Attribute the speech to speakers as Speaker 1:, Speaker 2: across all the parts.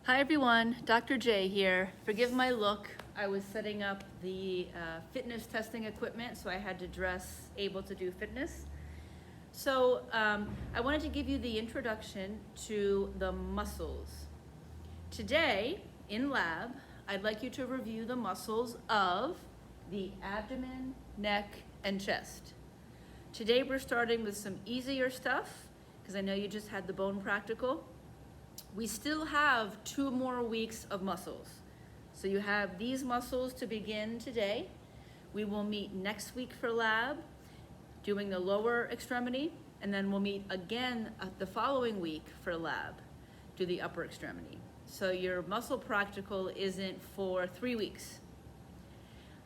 Speaker 1: Hi everyone, Dr. J here. Forgive my look. I was setting up the fitness testing equipment, so I had to dress able to do fitness. So I wanted to give you the introduction to the muscles. Today, in lab, I'd like you to review the muscles of the abdomen, neck, and chest. Today we're starting with some easier stuff, because I know you just had the bone practical. We still have 2 more weeks of muscles. So you have these muscles to begin today. We will meet next week for lab, doing the lower extremity, and then we'll meet again the following week for lab, do the upper extremity. So your muscle practical isn't for 3 weeks.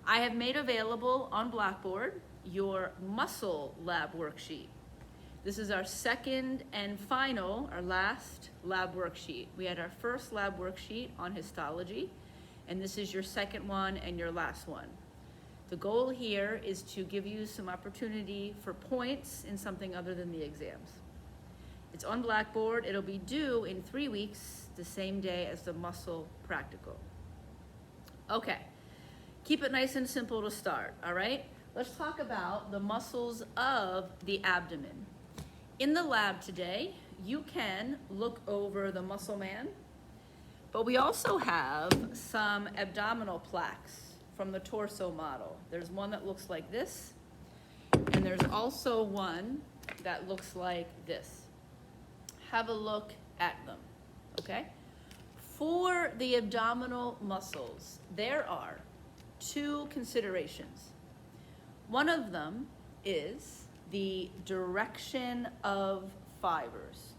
Speaker 1: I have made available on Blackboard your muscle lab worksheet. This is our second and final, our last lab worksheet. We had our first lab worksheet on histology, and this is your second one and your last one. The goal here is to give you some opportunity for points in something other than the exams. It's on Blackboard. It'll be due in 3 weeks, the same day as the muscle practical. Okay, keep it nice and simple to start, all right? Let's talk about the muscles of the abdomen. In the lab today, you can look over the muscle man, but we also have some abdominal plaques from the torso model. There's one that looks like this, and there's also one that looks like this. Have a look at them, okay? For the abdominal muscles, there are 2 considerations. One of them is the direction of fibers.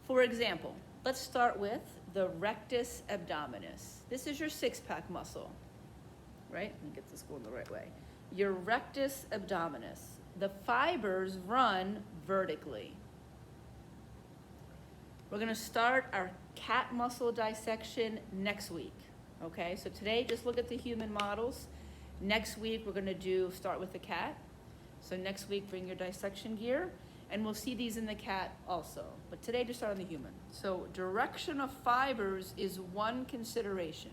Speaker 1: For example, let's start with the rectus abdominis. This is your 6-pack muscle, right? Let me get this going the right way. Your rectus abdominis. The fibers run vertically. We're gonna start our cat muscle dissection next week, okay? So today, just look at the human models. Next week, we're gonna start with the cat. So next week, bring your dissection gear, and we'll see these in the cat also. But today, just start on the human. So direction of fibers is one consideration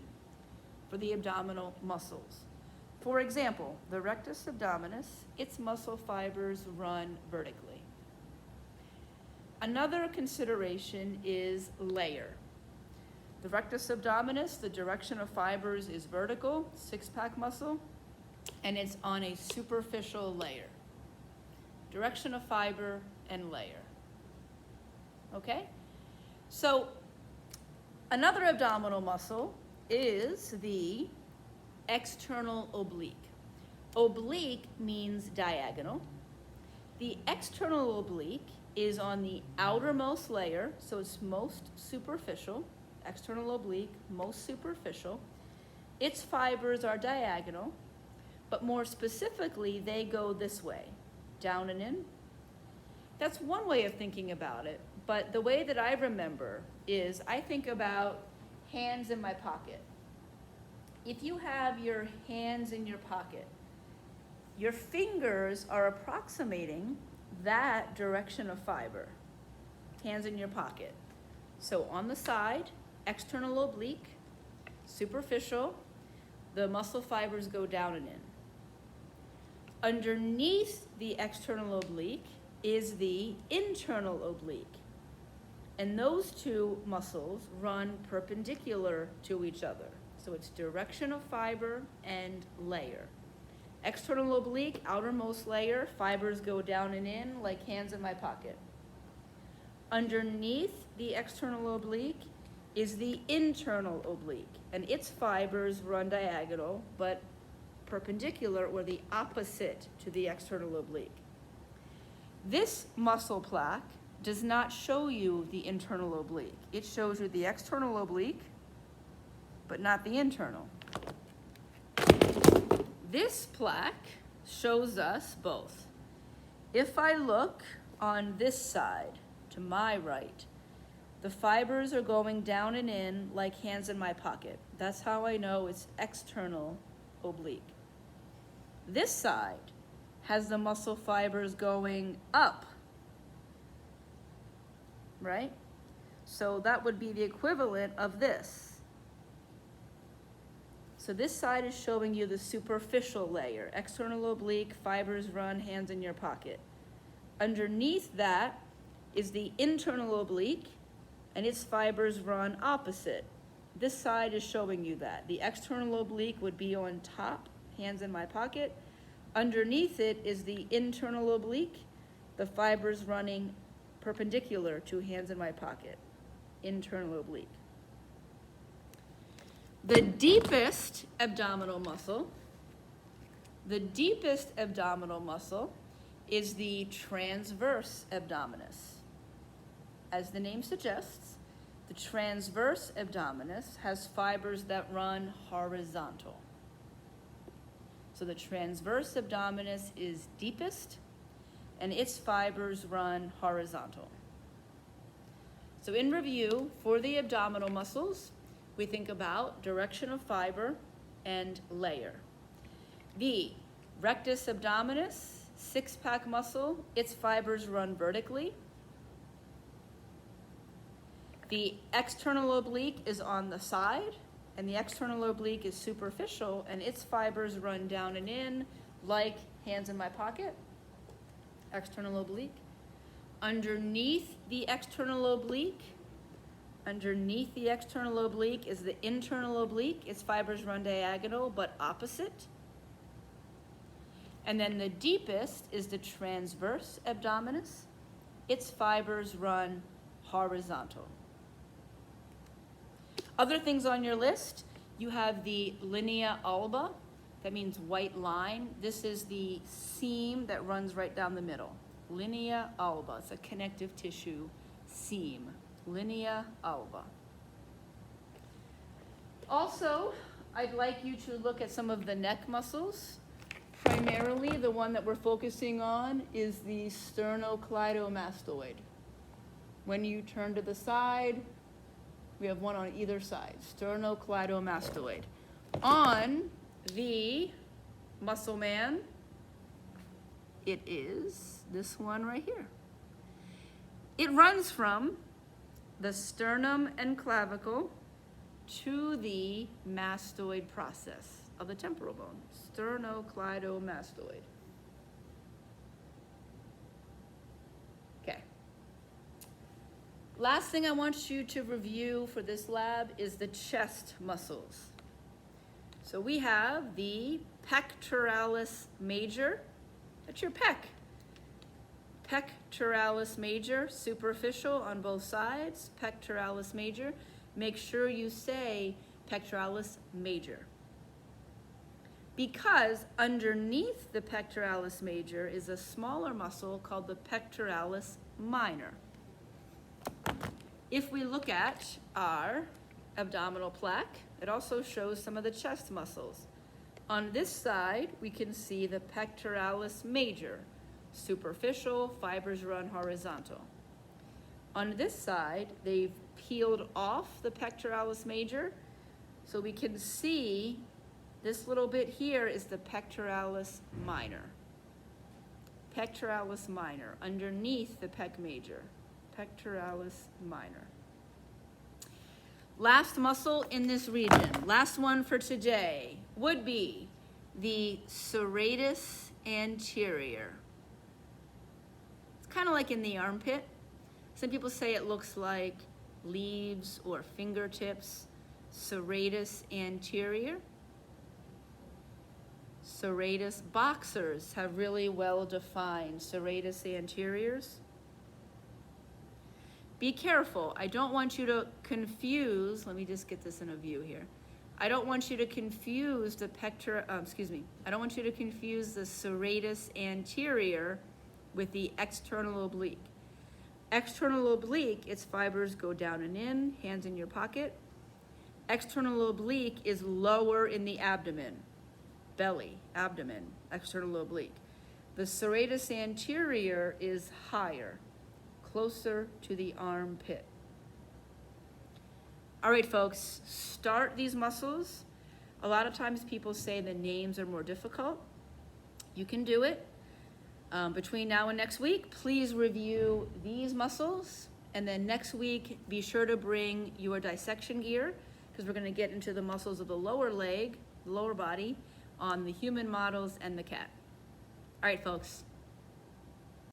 Speaker 1: for the abdominal muscles. For example, the rectus abdominis, its muscle fibers run vertically. Another consideration is layer. The rectus abdominis, the direction of fibers is vertical, 6-pack muscle, and it's on a superficial layer. Direction of fiber and layer. Okay? So another abdominal muscle is the external oblique. Oblique means diagonal. The external oblique is on the outermost layer, so it's most superficial. External oblique, most superficial. Its fibers are diagonal, but more specifically, they go this way. Down and in. That's one way of thinking about it, but the way that I remember is I think about hands in my pocket. If you have your hands in your pocket, your fingers are approximating that direction of fiber. Hands in your pocket. So on the side, external oblique, superficial, the muscle fibers go down and in. Underneath the external oblique is the internal oblique. And those 2 muscles run perpendicular to each other. So it's direction of fiber and layer. External oblique, outermost layer, fibers go down and in like hands in my pocket. Underneath the external oblique is the internal oblique, and its fibers run diagonal, but perpendicular or the opposite to the external oblique. This muscle plaque does not show you the internal oblique. It shows you the external oblique, but not the internal. This plaque shows us both. If I look on this side, to my right, the fibers are going down and in like hands in my pocket. That's how I know it's external oblique. This side has the muscle fibers going up, right? So that would be the equivalent of this. So this side is showing you the superficial layer, external oblique, fibers run, hands in your pocket. Underneath that is the internal oblique, and its fibers run opposite. This side is showing you that. The external oblique would be on top, hands in my pocket. Underneath it is the internal oblique, the fibers running perpendicular to hands in my pocket, internal oblique. The deepest abdominal muscle is the transverse abdominis. As the name suggests, the transverse abdominis has fibers that run horizontal. So the transverse abdominis is deepest, and its fibers run horizontal. So in review, for the abdominal muscles, we think about direction of fiber and layer. The rectus abdominis, six-pack muscle, its fibers run vertically. The external oblique is on the side, and the external oblique is superficial, and its fibers run down and in like hands in my pocket, external oblique. Underneath the external oblique is the internal oblique. Its fibers run diagonal but opposite. And then the deepest is the transverse abdominis. Its fibers run horizontal. Other things on your list, you have the linea alba. That means white line. This is the seam that runs right down the middle. Linea alba, it's a connective tissue seam. Linea alba. Also, I'd like you to look at some of the neck muscles. Primarily, the one that we're focusing on is the sternocleidomastoid. When you turn to the side, we have one on either side, sternocleidomastoid. On the muscle man, it is this one right here. It runs from the sternum and clavicle to the mastoid process of the temporal bone, sternocleidomastoid. Okay. Last thing I want you to review for this lab is the chest muscles. So we have the pectoralis major. That's your pec. Pectoralis major, superficial on both sides, pectoralis major. Make sure you say pectoralis major. Because underneath the pectoralis major is a smaller muscle called the pectoralis minor. If we look at our abdominal plaque, it also shows some of the chest muscles. On this side, we can see the pectoralis major, superficial, fibers run horizontal. On this side, they've peeled off the pectoralis major, so we can see this little bit here is the pectoralis minor. Pectoralis minor, underneath the pec major. Pectoralis minor. Last muscle in this region, last one for today, would be the serratus anterior. It's kind of like in the armpit. Some people say it looks like leaves or fingertips. Serratus anterior. Serratus boxers have really well-defined serratus anteriors. Be careful. I don't want you to confuse, let me just get this in a view here. I don't want you to confuse the I don't want you to confuse the serratus anterior with the external oblique. External oblique, its fibers go down and in, hands in your pocket. External oblique is lower in the abdomen, belly, abdomen, external oblique. The serratus anterior is higher, closer to the armpit. All right, folks, start these muscles. A lot of times people say the names are more difficult. You can do it. Between now and next week, please review these muscles And then next week, be sure to bring your dissection gear, because we're gonna get into the muscles of the lower leg, the lower body, on the human models and the cat. All right, folks,